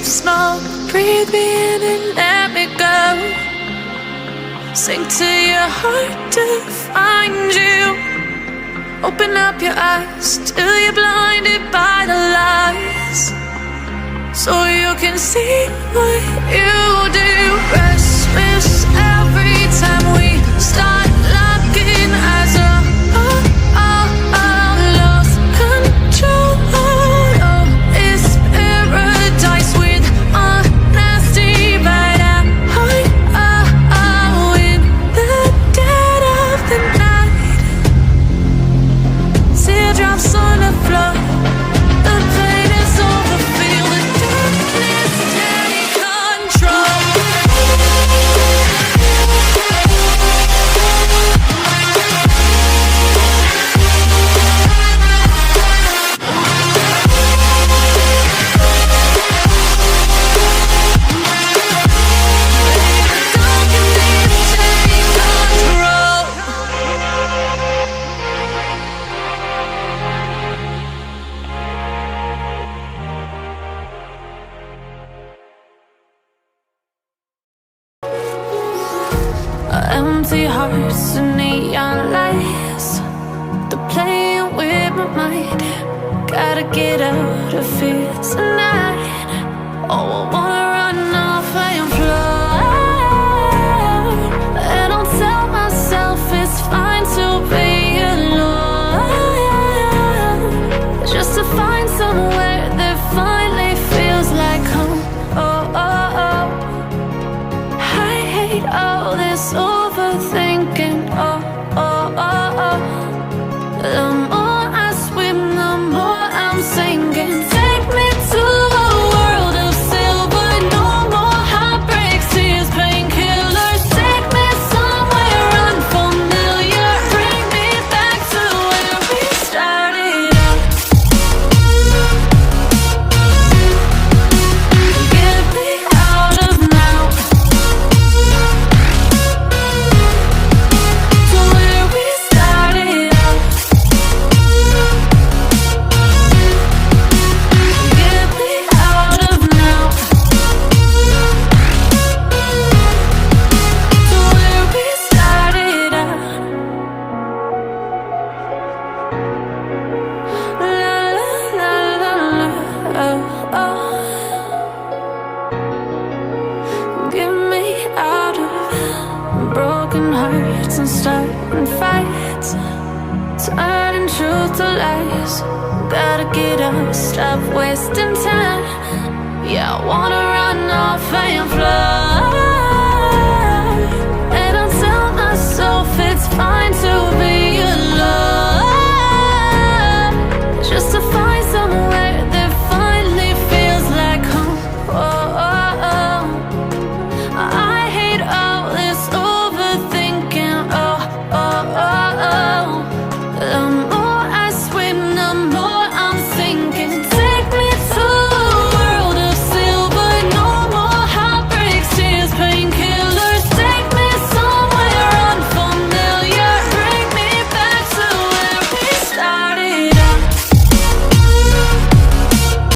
smoke. Breathe me in and let me go. Sink to your heart to find you. Open up your eyes till you're blinded by the lies, so you can see what you do. Restless every time we start locking eyes up. Lost control. Oh, it's paradise with honesty right out. In the dead of the night, teardrops on the floor. The pain is over. Feel the darkness take control. Empty hearts and neon lights, they're playing with my mind. Gotta get out of here tonight. Oh, I wanna run off and fly. And I'll tell myself it's fine to be alone, just to find somewhere that finally feels like home. Oh, oh, oh. I hate all this overthinking. Oh, oh, oh, oh. The more I swim, the more I'm sinking. Take me to a world of silver. No more heartbreaks, tears, painkillers. Take me somewhere unfamiliar. Bring me back to where we started out. Get me out of now. To where we started out. Get me out of now. To where we started out. La la la la la. Oh, oh. Get me out of broken hearts and starting fights, turning truth to lies. Gotta get up, stop wasting time. Yeah, I wanna run off and fly.